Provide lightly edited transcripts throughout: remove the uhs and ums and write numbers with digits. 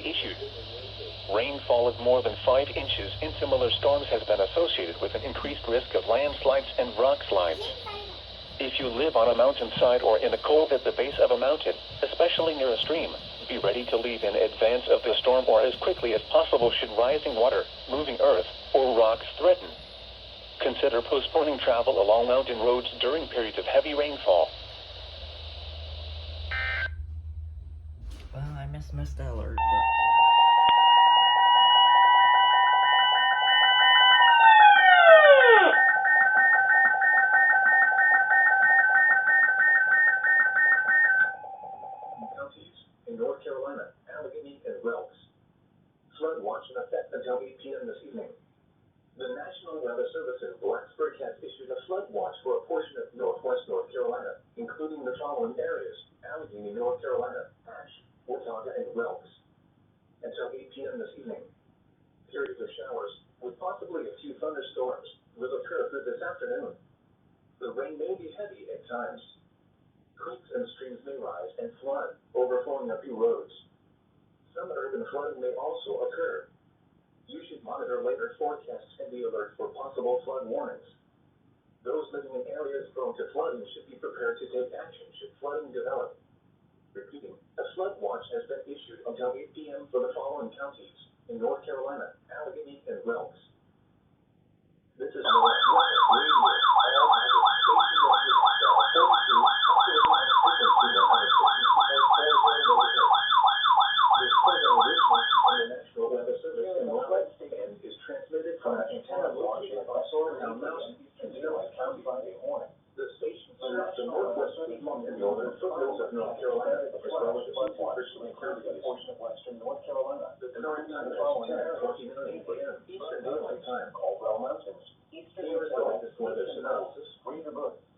be issued. Rainfall of more than 5 inches in similar storms has been associated with an increased risk of landslides and rock slides. If you live on a mountainside or in a cove at the base of a mountain, especially near a stream, be ready to leave in advance of the storm or as quickly as possible should rising water, moving earth, or rocks threaten. Consider postponing travel along mountain roads during periods of heavy rainfall. Well, I missed the alert, Counties in North Carolina, Allegheny, and Wilkes. Flood watch in effect until 8 p.m. this evening. The National Weather Service in Blacksburg has issued a flood watch for a portion of northwest North Carolina, including the following areas: Allegheny, North Carolina, Ashe, Watauga, and Wilkes. Until 8 p.m. this evening. Periods of showers, with possibly a few thunderstorms, will occur through this afternoon. The rain may be heavy at times. Creeks and streams may rise and flood, overflowing a few roads. Some urban flooding may also occur. You should monitor later forecasts and be alert for possible flood warnings. Those living in areas prone to flooding should be prepared to take action should flooding develop. Repeating, a flood watch has been issued until 8 p.m. for the following counties in North Carolina, Allegheny, and Wilkes. This is North Radio. All other stations of this cell 42 operating on frequency 162.40 This program originates from the National Weather Service in Northwest and is transmitted from an antenna located on Sourdown Mountain in Daylight County by the Horn. The station serves the northwest Piedmont and northern foothills of North Carolina, as well as the Eastern portion of western North Carolina. The current time is 10:29 a.m. Eastern Daylight Time, Caldwell Mountains. Here is the latest weather synopsis.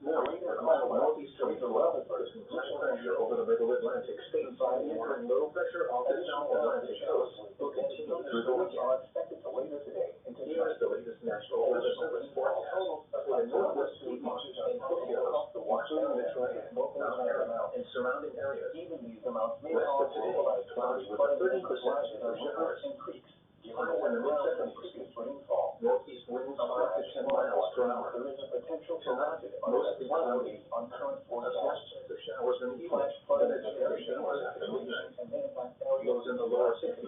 Northeasterly Rutherford is high pressure over the middle Atlantic states and low pressure off the South Atlantic coast will continue through the weekend. Are expected to later today. Here is the latest National Weather Service forecast for the northwest Piedmont and foothills, including the Triangle, Mount Paramount, and surrounding areas. Even these amounts may cause localized cloudy with a 30% chance of showers and creeks. Highs in the mid-70s. Rainfall. Northeast winds 5 to 10 miles per hour. There is a potential for rapid, mostly cloudy on current forecast. Chance of showers in the evening. Then it's very showers after midnight. And then lows in the lower 60s.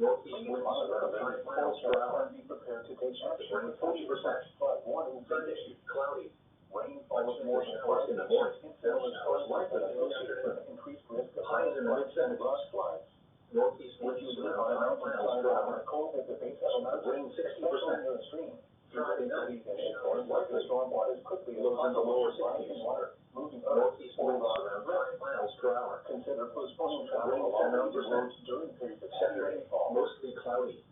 Northeast winds around 5 miles per hour. Be prepared to take action. 40%. Flood warning. Sunday, cloudy. Rainfall with more showers in the morning. Showers likely in the afternoon. Increased risk of highs in the mid-70s. Slides. Northeast winds around 5 miles per hour. Cold at the base of a mountain. Rain 60% near a stream. Friday night, showers likely. Storm waters quickly lows in the lower 60s. Moving northeast winds around 5 miles per hour. Consider postponing travel along mountain roads during periods of heavy rainfall. Mostly cloudy.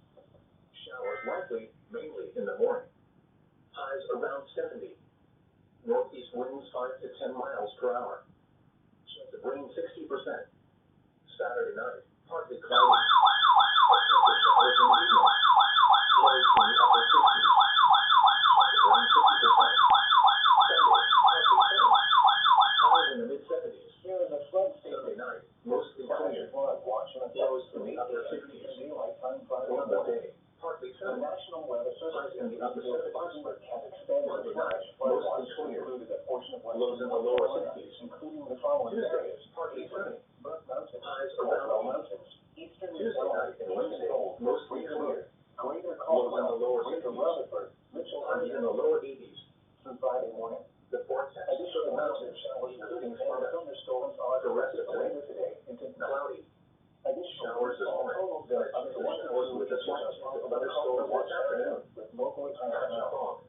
Showers likely, mainly in the morning. Highs around 70. Northeast winds 5 to 10 miles per hour. Chance of rain 60%. Saturday night, partly cloudy. Chance of showers in the evening. Lows in the upper 60s. Chance of rain 50%. Sunday, partly sunny. Highs in the mid-70s. Here is a flood Sunday night, mostly clear. Lows in the upper 50s. One more day. Partly sunny. The National Weather Service in the upper 70s. Monday night, mostly clear. Lows in the lower 60s, including the following areas. Partly sunny. Highs around all mountains. Tuesday night and Wednesday, mostly clear. Greater lows in the lower 60s. Highs in the lower 80s. Through Friday morning, the forecast for the mountain showers, including thunderstorms, are the rest of later today into cloudy. Showers this morning, then showers with a slight chance of thunderstorms this afternoon, with locally patchy fog.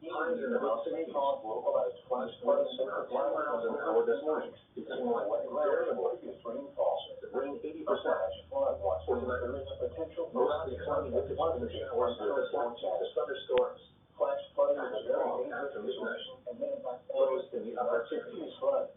Highs in the mid-60s. Localized flash flooding around 10 miles an hour this morning. Becoming variable rainfall. Rain 80%. For tonight, there is a potential for mostly cloudy with the showers with a slight chance of thunderstorms. Flash flooding is very dangerous after midnight, and then lows in the upper 60s.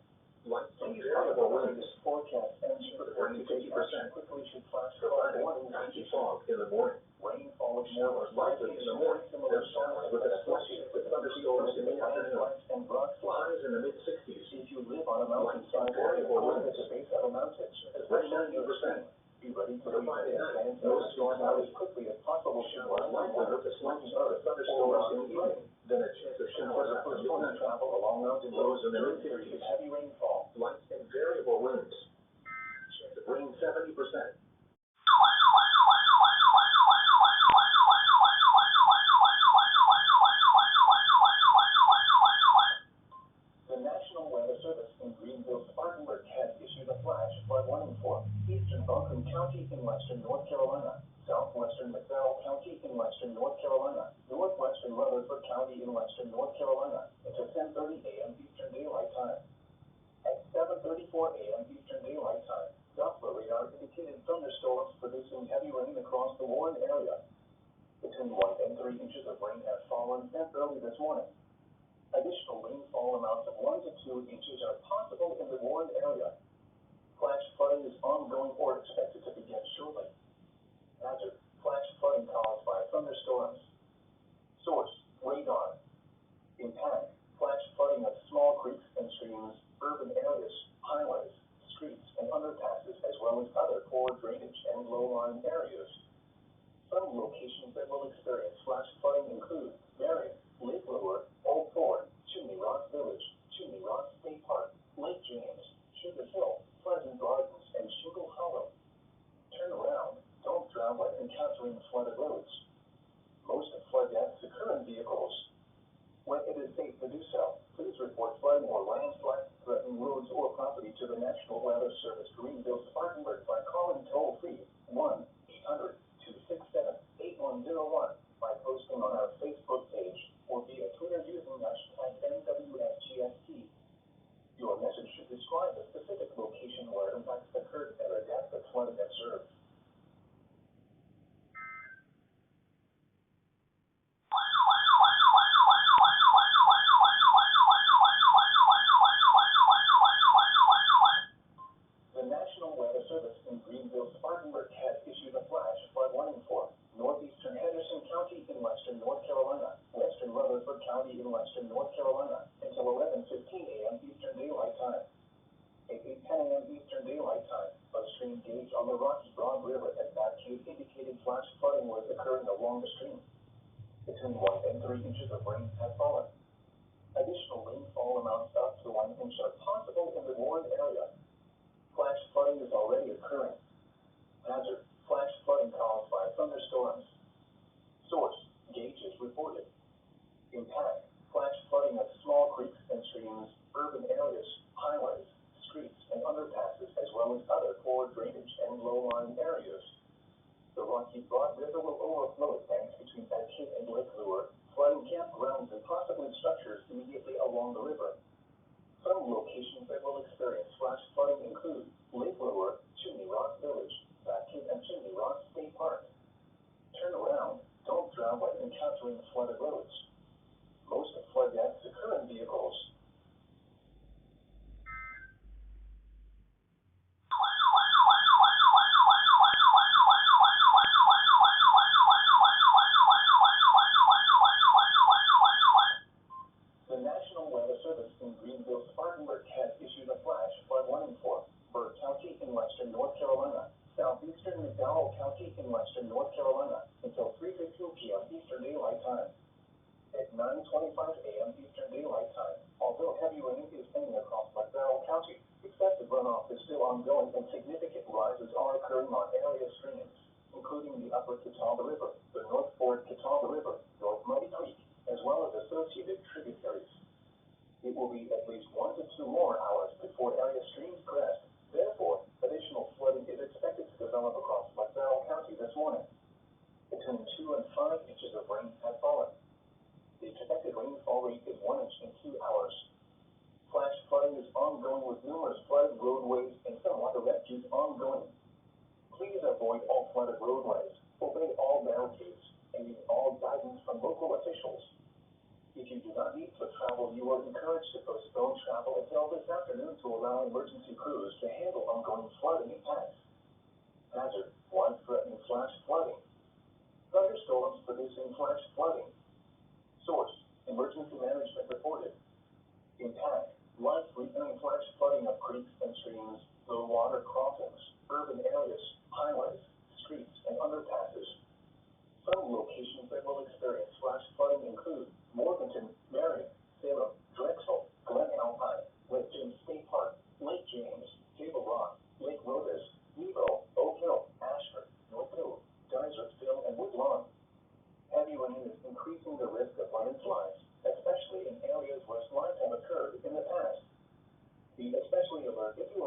Light and variable winds forecast and rain 50%. Quickly should flash flood warning patchy fog in the morning. Rainfall showers likely in the morning. Similar showers with a slight chance of thunderstorms in the afternoon. And highs in the mid-60s. If you live on a mountainside, variable winds at the base of a mountain. Rain 90%. Be ready for the Friday night, no storm out as quickly as possible should run over the lightning or thunderstorms in the evening. Then a chance of showers after morning travel along mountain roads in the mid-50s. Heavy rainfall, light and variable winds. Chance of rain 70%. The National Weather Service in Greenville-Spartanburg has issued a flash flood warning for eastern Buncombe County in western North Carolina, southwestern McDowell County in western North Carolina, northwestern Rutherford County in western North Carolina until 10:30 a.m. Eastern Daylight Time. At 7:34 a.m. Eastern Daylight Time, Doppler radar indicated thunderstorms producing heavy rain across the Warren area. Between 1 and 3 inches of rain have fallen since early this morning. Additional rainfall amounts of 1 to 2 inches are possible in the Warren area. Flash flooding is ongoing or expected to begin shortly. Hazard: flash flooding caused by thunderstorms. Source: radar. Impact: flash flooding of small creeks and streams, urban areas, highways, streets, and underpasses, as well as other poor drainage and low-lying areas. Some locations that will experience flash flooding include Marion, Lake Lure, Old Ford, Chimney Rock Village, Chimney Rock State Park, Lake James, Sugar Hill, Pleasant Gardens, and Shingle Hollow. Turn around. Don't drown when encountering flooded roads. Most flood deaths occur in vehicles. When it is safe to do so, please report flooding or landslide threatening roads or property to the National Weather Service Greenville-Spartanburg by calling toll-free 1-800-267-8101 by posting on our Facebook page or via Twitter using hashtag NWSGST. Your message should describe the specific location where impacts occurred and the depth of flooding observed. The National Weather Service in Greenville-Spartanburg has issued a flash flood warning for northeastern Henderson County in western North Carolina, western Rutherford County in western North Carolina until 11:15 a.m. Eastern Daylight Time. At 8:10 a.m. Eastern Daylight Time, a stream gauge on the Rocky Broad River at that cave indicated flash flooding was occurring along the stream. Between 1 and 3 inches of rain have fallen. Additional rainfall amounts up to 1 inch are possible in the Warren area. Flash flooding is already occurring. Hazard: flash flooding caused by thunderstorms. Source: gauges reported. Impact: flash flooding of small creeks and streams, urban areas, highways, streets, and underpasses, as well as other poor drainage and low-lying areas. The Rocky Broad River will overflow its banks between Bedford and Lake Lure, flooding campgrounds and possibly structures immediately along the river. Some locations that will experience flash flooding include Lake Lure, Chimney Rock Village, Bedford and Chimney Rock State Park. Turn around. Don't drown when encountering flooded roads. Most flood deaths occur in vehicles. The National Weather Service in Greenville-Spartanburg has issued a flash flood warning for Burke County in western North Carolina, southeastern McDowell County in western North Carolina until 3:15 p.m. Eastern Daylight Time. At 9:25 a.m. Eastern Daylight Time, although heavy rain is pending across McDowell County, excessive runoff is still ongoing and significant rises are occurring on area streams, including the Upper Catawba River, the North Fork Catawba River, North Muddy Creek, as well as associated tributaries. It will be at least 1 to 2 more hours before area streams crest. Therefore, additional flooding is expected to develop across McDowell County this morning. Between 2 and 5 inches of rain have fallen. The expected rainfall rate is 1 inch in 2 hours. Flash flooding is ongoing with numerous flooded roadways and some water rescues ongoing. Please avoid all flooded roadways, obey all barricades, and use all guidance from local officials. If you do not need to travel, you are encouraged to postpone travel until this afternoon to allow emergency crews to handle ongoing flooding impacts. Hazard: life-threatening flash flooding. Thunderstorms producing flash flooding. Source: emergency management reported. Impact: life-threatening flash flooding of creeks and streams, low water crossings, urban areas, highways,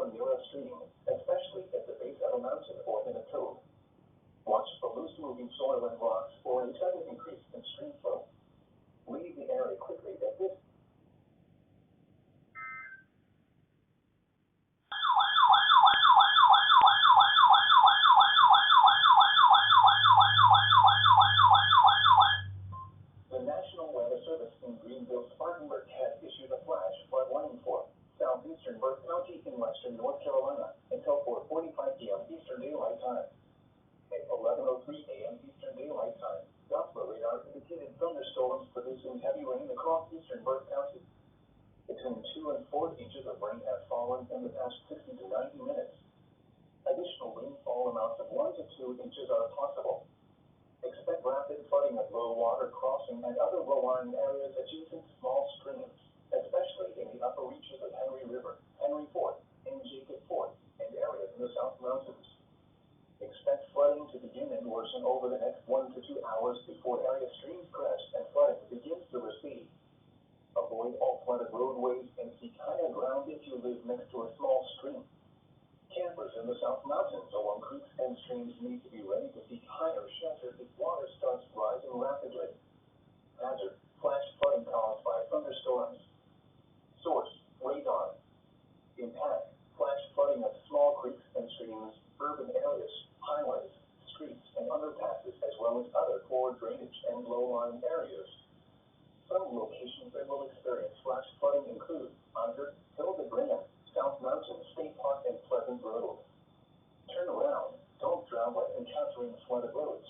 or near a stream, especially at the base of a mountain or in a cove. Watch for loose-moving soil and rocks or a sudden increase in stream flow. Leave the area quickly at this. The National Weather Service in Greenville-Spartanburg has issued a flash flood warning for southeastern Burke County in western North Carolina until 4:45 p.m. Eastern Daylight Time. At 11:03 a.m. Eastern Daylight Time, Doppler radar indicated thunderstorms producing heavy rain across eastern Burke County. Between 2 and 4 inches of rain have fallen in the past 60 to 90 minutes. Additional rainfall amounts of 1 to 2 inches are possible. Expect rapid flooding of low water crossing and other low-lying areas adjacent to small streams, especially in the upper reaches of Henry River, Henry Fort, and Jacob Fort, and areas in the South Mountains. Expect flooding to begin and worsen over the next 1 to 2 hours before area streams crest and flooding begins to recede. Avoid all flooded roadways and seek higher ground if you live next to a small stream. Campers in the South Mountains along creeks and streams need to be ready to seek higher shelter if water starts rising rapidly. Hazard: flash flooding caused by thunderstorms. Source: radar. Impact: flash flooding of small creeks and streams, urban areas, highways, streets, and underpasses, as well as other poor drainage and low-lying areas. Some locations that will experience flash flooding include Under, Hildebrand, South Mountain, State Park, and Pleasant Road. Turn around. Don't drown when encountering flooded roads.